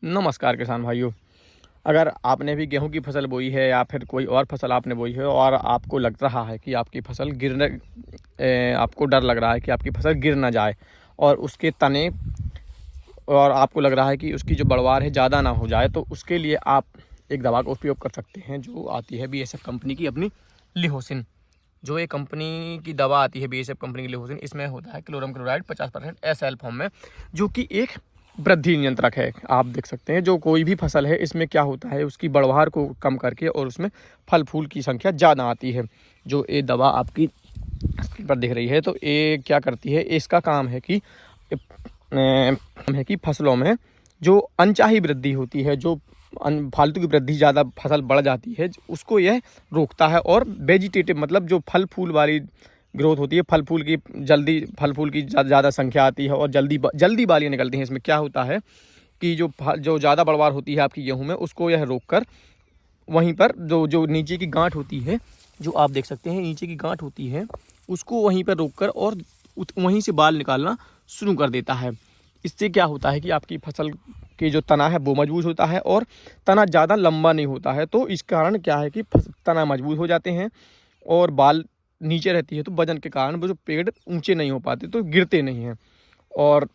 नमस्कार किसान भाइयों। अगर आपने भी गेहूं की फसल बोई है या फिर कोई और फसल आपने बोई है और आपको लग रहा है कि आपकी फसल आपको डर लग रहा है कि आपकी फसल गिर ना जाए और उसके तने और आपको लग रहा है कि उसकी जो बढ़वार है ज़्यादा ना हो जाए, तो उसके लिए आप एक दवा का उपयोग कर सकते हैं जो आती है बीएसएफ कंपनी की अपनी लिहोसिन। जो ये कंपनी की दवा आती है बीएसएफ कंपनी की लिहोसिन, इसमें होता है क्लोरम क्लोराइड 50% एसएल फॉर्म में, जो कि एक वृद्धि नियंत्रक है। आप देख सकते हैं जो कोई भी फसल है इसमें क्या होता है, उसकी बढ़वार को कम करके और उसमें फल फूल की संख्या ज़्यादा आती है। जो ये दवा आपकी स्क्रीन पर दिख रही है, तो ये क्या करती है, इसका काम है कि फसलों में जो अनचाही वृद्धि होती है, जो फालतू की वृद्धि ज़्यादा फसल बढ़ जाती है, उसको यह रोकता है। और वेजिटेटिव मतलब जो फल फूल वाली ग्रोथ होती है, फल फूल की ज़्यादा संख्या आती है और जल्दी बालियाँ निकलती हैं। इसमें क्या होता है कि जो ज़्यादा बढ़वार होती है आपकी गेहूं में, उसको यह रोक कर वहीं पर जो नीचे की गांठ होती है, जो आप देख सकते हैं नीचे की गांठ होती है, उसको वहीं पर रोक कर और वहीं से बाल निकालना शुरू कर देता है। इससे क्या होता है कि आपकी फसल के जो तना है वो मजबूत होता है और तना ज़्यादा लंबा नहीं होता है। तो इस कारण क्या है कि तना मजबूत हो जाते हैं और बाल नीचे रहती है, तो वजन के कारण वो जो पेड़ ऊंचे नहीं हो पाते, तो गिरते नहीं हैं। और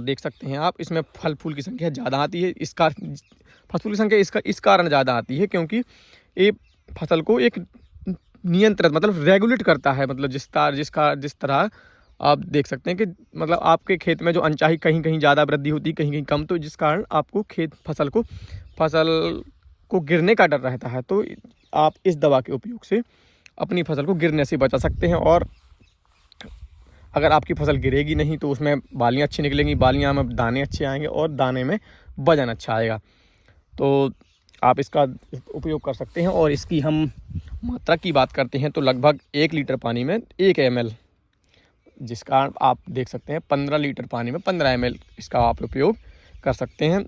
देख सकते हैं आप, इसमें फल फूल की संख्या ज़्यादा आती है। फल फूल की संख्या इस कारण ज़्यादा आती है क्योंकि ये फसल को एक नियंत्रित मतलब रेगुलेट करता है। मतलब जिस तरह आप देख सकते हैं कि मतलब आपके खेत में जो अनचाही कहीं कहीं ज़्यादा वृद्धि होती है, कहीं कहीं कम, तो जिस कारण आपको फसल को गिरने का डर रहता है। तो आप इस दवा के उपयोग से अपनी फसल को गिरने से बचा सकते हैं। और अगर आपकी फसल गिरेगी नहीं तो उसमें बालियाँ अच्छी निकलेंगी, बालियाँ में दाने अच्छे आएंगे और दाने में वजन अच्छा आएगा। तो आप इसका उपयोग कर सकते हैं। और इसकी हम मात्रा की बात करते हैं तो लगभग 1 लीटर पानी में 1 ml, जिसका आप देख सकते हैं 15 लीटर पानी में 15 ml इसका आप उपयोग कर सकते हैं।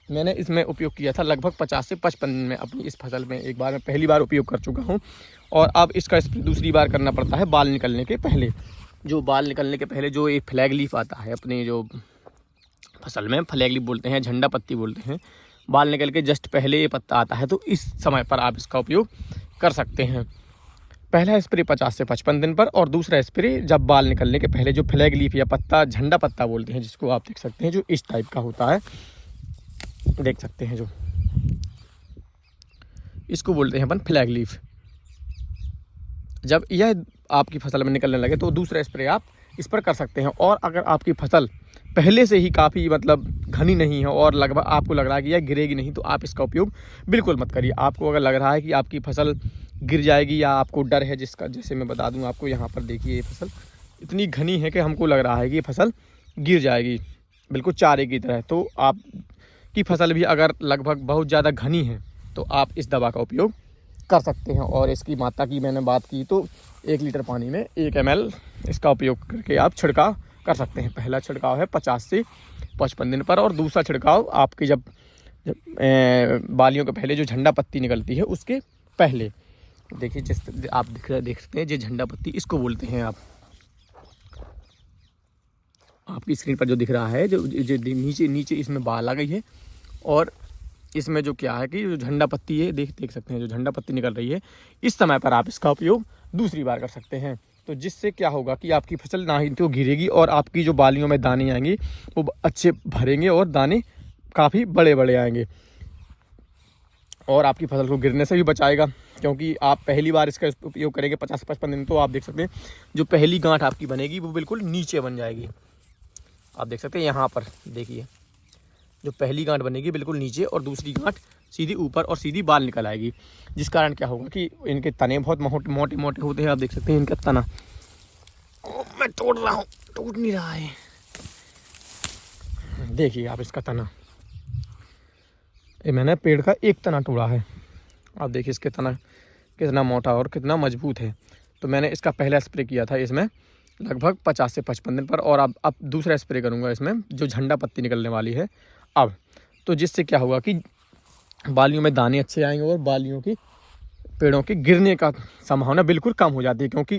मैंने इसमें उपयोग किया था लगभग 50 से 55 दिन में अपनी इस फसल में। एक बार मैं पहली बार उपयोग कर चुका हूं और अब इसका दूसरी बार करना पड़ता है बाल निकलने के पहले। जो बाल निकलने के पहले जो एक फ्लैग लीफ आता है अपनी जो फसल में, फ्लैग लीफ बोलते हैं, झंडा पत्ती बोलते हैं, बाल निकल के जस्ट पहले ये पत्ता आता है, तो इस समय पर आप इसका उपयोग कर सकते हैं। पहला स्प्रे 50 से 55 दिन पर और दूसरा स्प्रे जब बाल निकलने के पहले, जो फ्लैग लीफ या पत्ता झंडा पत्ता बोलते हैं, जिसको आप देख सकते हैं जो इस टाइप का होता है, देख सकते हैं जो इसको बोलते हैं अपन फ्लैग लीफ। जब यह आपकी फसल में निकलने लगे तो दूसरा स्प्रे आप इस पर कर सकते हैं। और अगर आपकी फसल पहले से ही काफ़ी मतलब घनी नहीं है और लगभग आपको लग रहा है कि यह गिरेगी नहीं, तो आप इसका उपयोग बिल्कुल मत करिए। आपको अगर लग रहा है कि आपकी फसल गिर जाएगी या आपको डर है, जिसका जैसे मैं बता दूं आपको, यहाँ पर देखिए ये फसल इतनी घनी है कि हमको लग रहा है कि ये फसल गिर जाएगी बिल्कुल चारे की तरह, तो आपकी फसल भी अगर लगभग बहुत ज़्यादा घनी है तो आप इस दवा का उपयोग कर सकते हैं। और इसकी मात्रा की मैंने बात की तो 1 लीटर पानी में 1 ml इसका उपयोग करके आप छिड़काव कर सकते हैं। पहला छिड़काव है 50 से 55 दिन पर और दूसरा छिड़काव आपकी जब बालियों के पहले जो झंडा पत्ती निकलती है उसके पहले। देखिए जिस आप देख सकते हैं, जो झंडा पत्ती इसको बोलते हैं। आपकी स्क्रीन पर जो दिख रहा है, जो नीचे इसमें बाल आ गई है और इसमें जो क्या है कि जो झंडा पत्ती है, देख सकते हैं जो झंडा पत्ती निकल रही है, इस समय पर आप इसका उपयोग दूसरी बार कर सकते हैं। तो जिससे क्या होगा कि आपकी फसल ना ही तो गिरेगी और आपकी जो बालियों में दाने आएंगे वो अच्छे भरेंगे और दाने काफ़ी बड़े बड़े आएंगे और आपकी फसल को गिरने से भी बचाएगा। क्योंकि आप पहली बार इसका उपयोग करेंगे 50 से 55 दिन, तो आप देख सकते हैं जो पहली गांठ आपकी बनेगी वो बिल्कुल नीचे बन जाएगी। आप देख सकते हैं यहाँ पर देखिए, जो पहली गांठ बनेगी बिल्कुल नीचे और दूसरी गांठ सीधी ऊपर और सीधी बाल निकल आएगी। जिस कारण क्या होगा कि इनके तने बहुत मोटे मोटे होते हैं। आप देख सकते हैं इनका तना, मैं तोड़ रहा हूँ, टूट नहीं रहा है, देखिए आप इसका तना, ये मैंने पेड़ का एक तना तोड़ा है। आप देखिए इसके तना कितना मोटा और कितना मजबूत है। तो मैंने इसका पहला स्प्रे किया था इसमें लगभग 50 से 55 दिन पर और अब दूसरा स्प्रे करूँगा इसमें जो झंडा पत्ती निकलने वाली है अब। तो जिससे क्या होगा कि बालियों में दाने अच्छे आएंगे और पेड़ों के गिरने का संभावना बिल्कुल कम हो जाती है। क्योंकि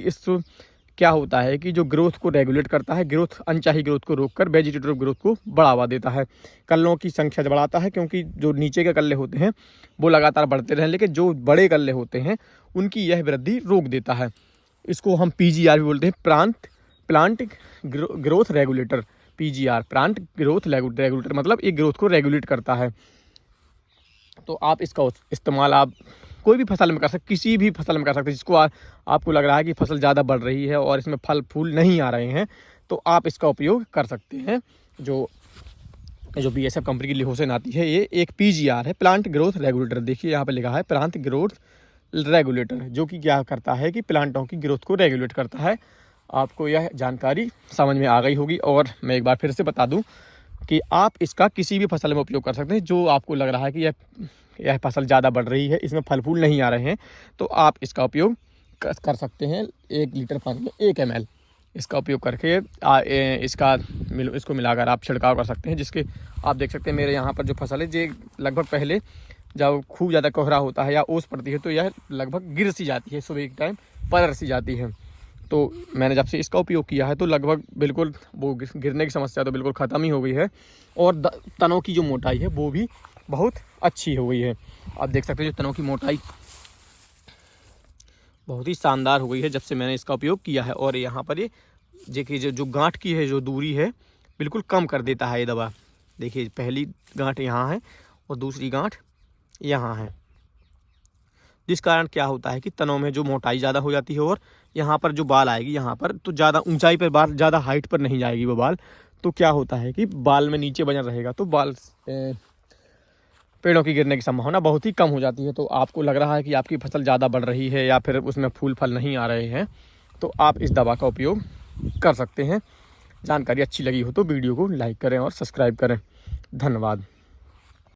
क्या होता है कि जो ग्रोथ को रेगुलेट करता है, ग्रोथ अनचाही ग्रोथ को रोककर वेजिटेटिव ग्रोथ को बढ़ावा देता है। कल्लों की संख्या बढ़ाता है, क्योंकि जो नीचे के कल्ले होते हैं वो लगातार बढ़ते रहें, लेकिन जो बड़े कल्ले होते हैं उनकी यह वृद्धि रोक देता है। इसको हम PGR भी बोलते हैं, plant growth regulator. PGR plant growth regulator मतलब एक ग्रोथ को रेगुलेट करता है। तो आप इसका इस्तेमाल आप कोई भी फसल में कर सकते, किसी भी फसल में कर सकते हैं जिसको आपको लग रहा है कि फसल ज़्यादा बढ़ रही है और इसमें फल फूल नहीं आ रहे हैं, तो आप इसका उपयोग कर सकते हैं। जो BASF कंपनी की लिहोसिन आती है, ये एक PGR है, प्लांट ग्रोथ रेगुलेटर। देखिए यहाँ पे लिखा है प्लांट ग्रोथ रेगुलेटर, जो कि क्या करता है कि प्लांटों की ग्रोथ को रेगुलेट करता है। आपको यह जानकारी समझ में आ गई होगी, और मैं एक बार फिर से बता दूं कि आप इसका किसी भी फसल में उपयोग कर सकते हैं। जो आपको लग रहा है कि यह फसल ज़्यादा बढ़ रही है, इसमें फल फूल नहीं आ रहे हैं, तो आप इसका उपयोग कर सकते हैं। 1 लीटर पानी में 1 ml इसका उपयोग करके इसको मिलाकर आप छिड़काव कर सकते हैं। जिसके आप देख सकते हैं मेरे यहाँ पर जो फसल है, ये लगभग पहले जब खूब ज़्यादा कोहरा होता है या ओस पड़ती है तो यह लगभग गिर सी जाती है, सुबह के टाइम पलट सी जाती है। तो मैंने जब से इसका उपयोग किया है तो लगभग बिल्कुल वो गिरने की समस्या तो बिल्कुल ख़त्म ही हो गई है, और तनों की जो मोटाई है वो भी बहुत अच्छी हो गई है। आप देख सकते हैं जो तनों की मोटाई बहुत ही शानदार हो गई है जब से मैंने इसका उपयोग किया है। और यहाँ पर ये देखिए जो गांठ की है जो दूरी है बिल्कुल कम कर देता है ये दवा। देखिए पहली गांठ यहाँ है और दूसरी गांठ यहाँ है, जिस कारण क्या होता है कि तनों में जो मोटाई ज़्यादा हो जाती है, और यहाँ पर जो बाल आएगी यहाँ पर तो ज़्यादा ऊंचाई पर बाल, ज़्यादा हाइट पर नहीं जाएगी वो बाल। तो क्या होता है कि बाल में नीचे बना रहेगा, तो बाल पेड़ों की गिरने की संभावना बहुत ही कम हो जाती है। तो आपको लग रहा है कि आपकी फसल ज़्यादा बढ़ रही है या फिर उसमें फूल फल नहीं आ रहे हैं, तो आप इस दवा का उपयोग कर सकते हैं। जानकारी अच्छी लगी हो तो वीडियो को लाइक करें और सब्सक्राइब करें। धन्यवाद।